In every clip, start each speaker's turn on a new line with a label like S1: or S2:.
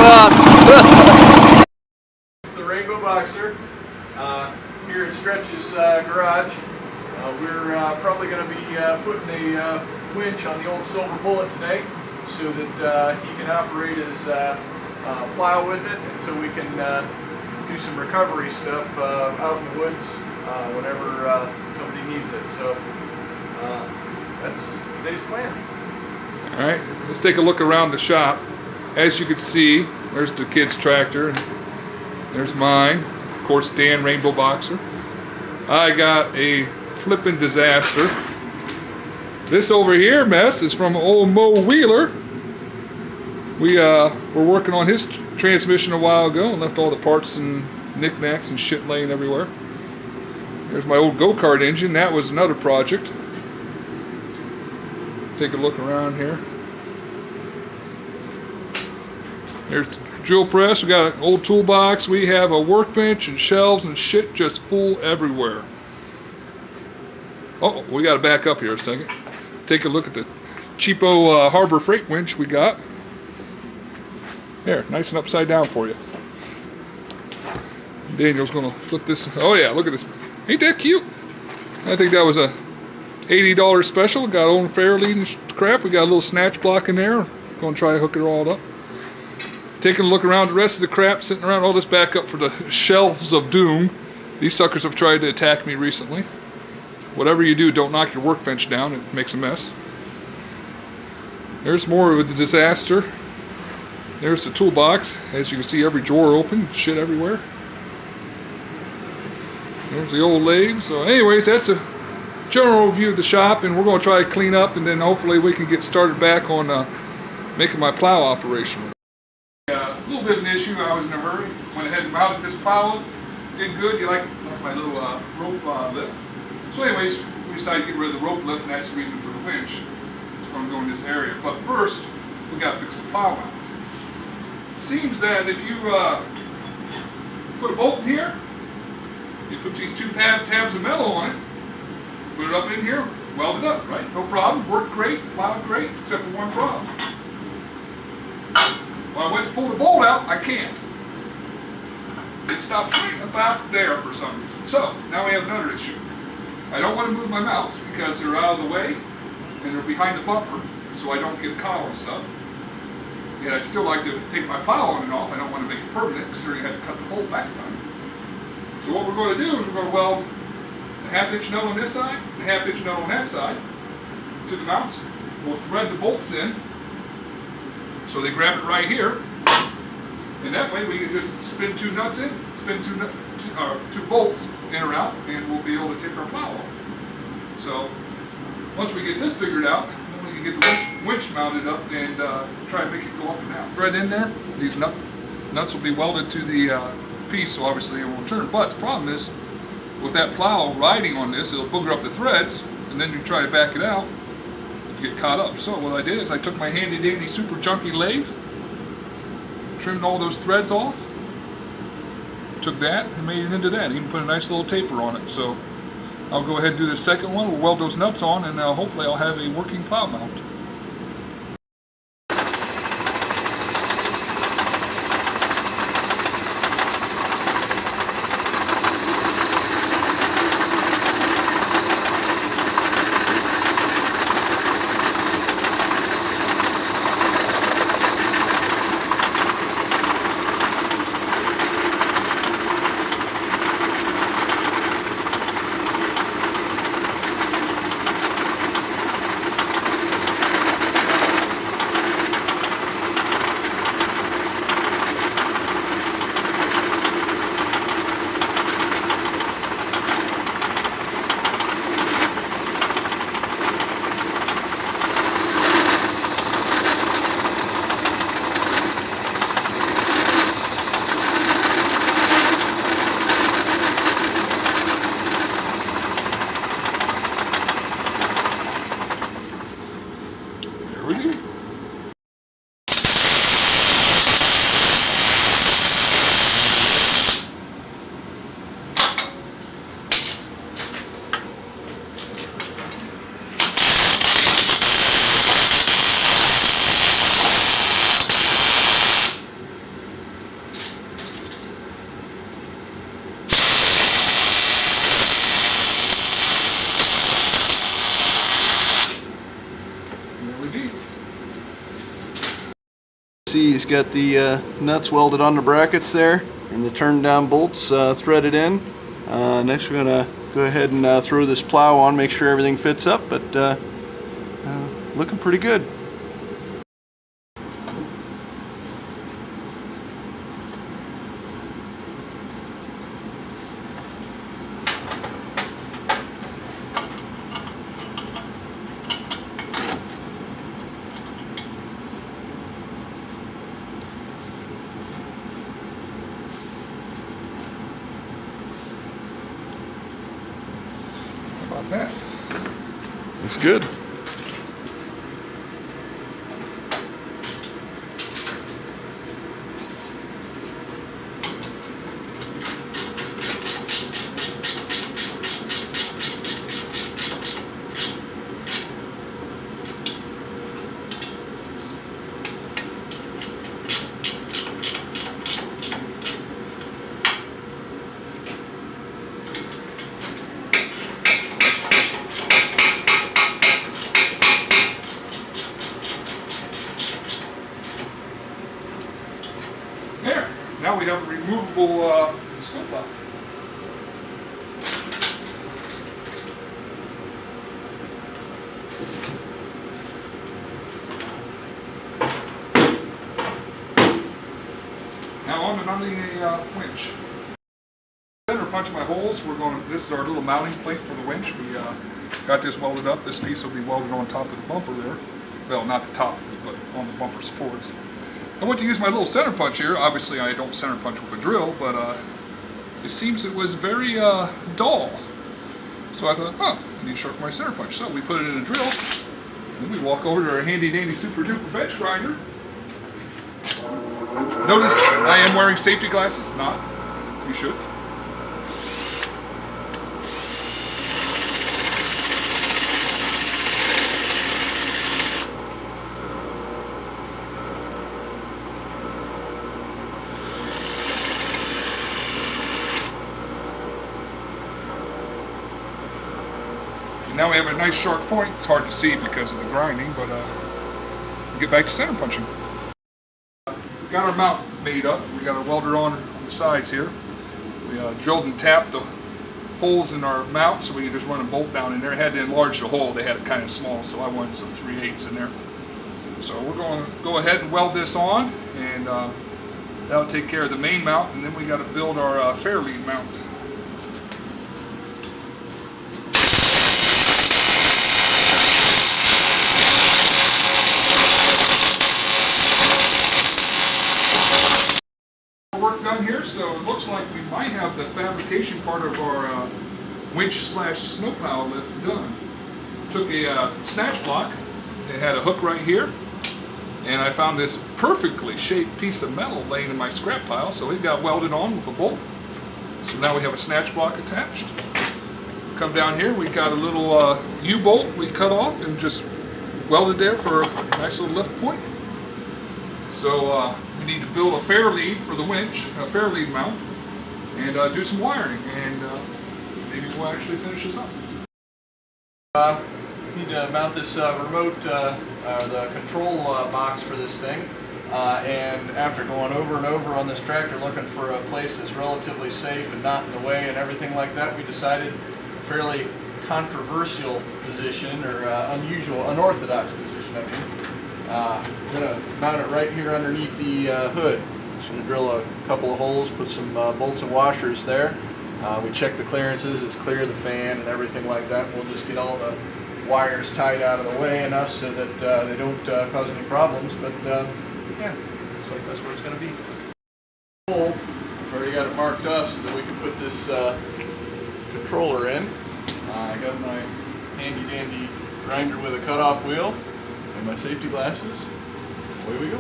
S1: It's the Rainbow Boxer here at Stretch's garage. We're probably going to be putting a winch on the old silver bullet today so that he can operate his plow with it, and so we can do some recovery stuff out in the woods whenever somebody needs it. So that's today's plan.
S2: Alright, let's take a look around the shop. As you can see, there's the kid's tractor, and there's mine. Of course, Dan Rainbow Boxer. I got a flippin' disaster. This over here mess is from old Mo Wheeler. We were working on his transmission a while ago and left all the parts and knickknacks and shit laying everywhere. There's my old go-kart engine. That was another project. Take a look around here. There's the drill press. We got an old toolbox. We have a workbench and shelves and shit just full everywhere. Oh, we got to back up here a second. Take a look at the cheapo Harbor Freight winch we got. There, nice and upside down for you. Daniel's gonna flip this. Oh yeah, look at this. Ain't that cute? I think that was a $80 special. Got old fairlead and crap. We got a little snatch block in there. Gonna try to hook it all up. Taking a look around the rest of the crap sitting around. All this back up for the shelves of doom. These suckers have tried to attack me recently. Whatever you do, don't knock your workbench down. It makes a mess. There's more of a disaster. There's the toolbox. As you can see, every drawer open. Shit everywhere. There's the old lathe. So anyways, that's a general view of the shop, and we're going to try to clean up, and then hopefully we can get started back on making my plow operational. A little bit of an issue. I was in a hurry. Went ahead and mounted this plow. Did good. You like my little rope lift. So anyways, we decided to get rid of the rope lift, and that's the reason for the winch. It's going to go in this area. But first, we got to fix the plow mount. Seems that if you put a bolt in here, you put these two tabs of metal on it, put it up in here, weld it up, right? No problem. Worked great, plowed great, except for one problem. When I went to pull the bolt out, I can't. It stops right about there for some reason. So, now we have another issue. I don't want to move my mounts because they're out of the way and they're behind the bumper, so I don't get caught on stuff. Yet I still like to take my plow on and off. I don't want to make it permanent because I had to cut the bolt last time. So what we're going to do is we're going to weld a 1/2 inch nut on this side, and a 1/2 inch nut on that side to the mounts. We'll thread the bolts in so they grab it right here. And that way we can just spin two nuts in, spin two bolts in or out, and we'll be able to take our plow off. So once we get this figured out, then we can get the winch mounted up and try to make it go up and down. Right in there, these nuts will be welded to the piece, so obviously it won't turn. But the problem is, with that plow riding on this, it'll booger up the threads, and then you try to back it out, you get caught up. So what I did is I took my handy dandy super junky lathe, trimmed all those threads off, took that and made it into that. Even put a nice little taper on it. So I'll go ahead and do the second one. We'll weld those nuts on, and hopefully I'll have a working plow mount.
S1: See, he's got the nuts welded on the brackets there and the turn down bolts threaded in. Next we're going to go ahead and throw this plow on, make sure everything fits up, but looking pretty good.
S2: About that.
S1: Looks good.
S2: There. Now we have a removable snowplow. Now on to mounting a winch. Center punch my holes. This is our little mounting plate for the winch. We got this welded up. This piece will be welded on top of the bumper there. Well, not the top of it, but on the bumper supports. I went to use my little center punch here. Obviously, I don't center punch with a drill, but it seems it was very dull. So I thought, I need to sharpen my center punch. So we put it in a drill. Then we walk over to our handy dandy super duper bench grinder. Notice I am wearing safety glasses. Not. You should. Now we have a nice sharp point. It's hard to see because of the grinding, but we'll get back to center punching. We got our mount made up. We got our welder on the sides here. We drilled and tapped the holes in our mount so we could just run a bolt down in there. I had to enlarge the hole. They had it kind of small, so I wanted some 3/8 in there. So we're going to go ahead and weld this on, and that'll take care of the main mount, and then we got to build our fairlead mount. Work done here, so it looks like we might have the fabrication part of our winch slash snowplow lift done. Took a snatch block. It had a hook right here, and I found this perfectly shaped piece of metal laying in my scrap pile, so it got welded on with a bolt. So now we have a snatch block attached. Come down here, we got a little U-bolt we cut off and just welded there for a nice little lift point. So we need to build a fairlead for the winch, a fairlead mount, and do some wiring, and maybe we'll actually finish this up.
S1: Need to mount this remote, the control box for this thing, and after going over and over on this tractor looking for a place that's relatively safe and not in the way and everything like that, we decided a fairly controversial position, or unusual, unorthodox position, I mean. I'm going to mount it right here underneath the hood. Just going to drill a couple of holes, put some bolts and washers there. We check the clearances, it's clear the fan and everything like that. We'll just get all the wires tied out of the way enough so that they don't cause any problems, but yeah, looks like that's where it's going to be. I've already got it marked off so that we can put this controller in. I got my handy dandy grinder with a cutoff wheel and my safety glasses. Away we go.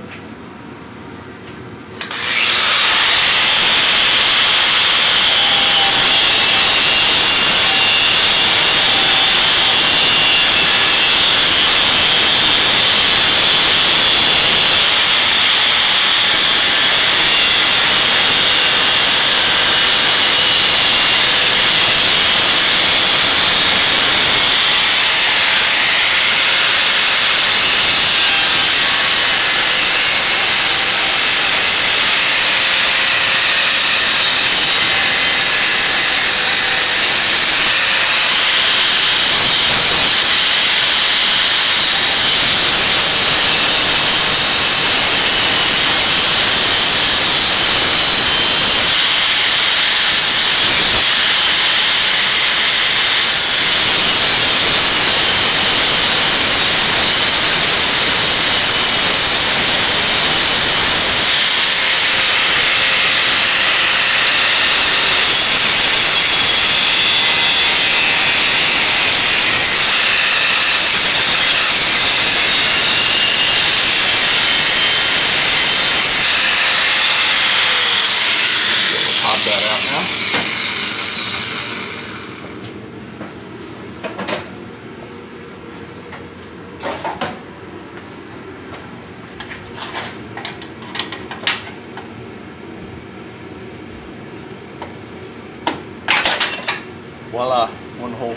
S1: Voila, one hole.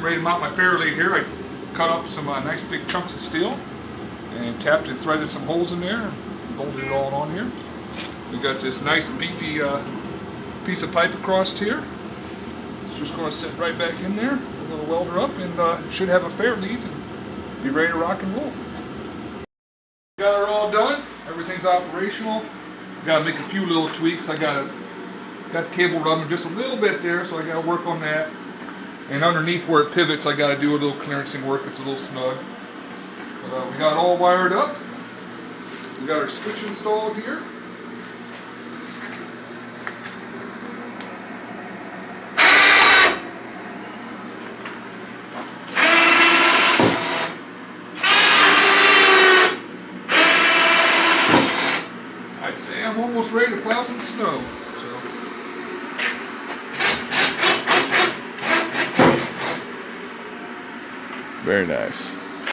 S2: Ready to mount my fairlead here. I cut up some nice big chunks of steel and tapped and threaded some holes in there and bolted it all on here. We got this nice beefy piece of pipe across here. It's just going to sit right back in there. We're going to weld her up and should have a fairlead and be ready to rock and roll. Got her all done. Everything's operational. Got to make a few little tweaks. Got the cable running just a little bit there, so I got to work on that. And underneath where it pivots, I got to do a little clearancing work. It's a little snug. We got it all wired up. We got our switch installed here. I'd say I'm almost ready to plow some snow.
S1: Very nice.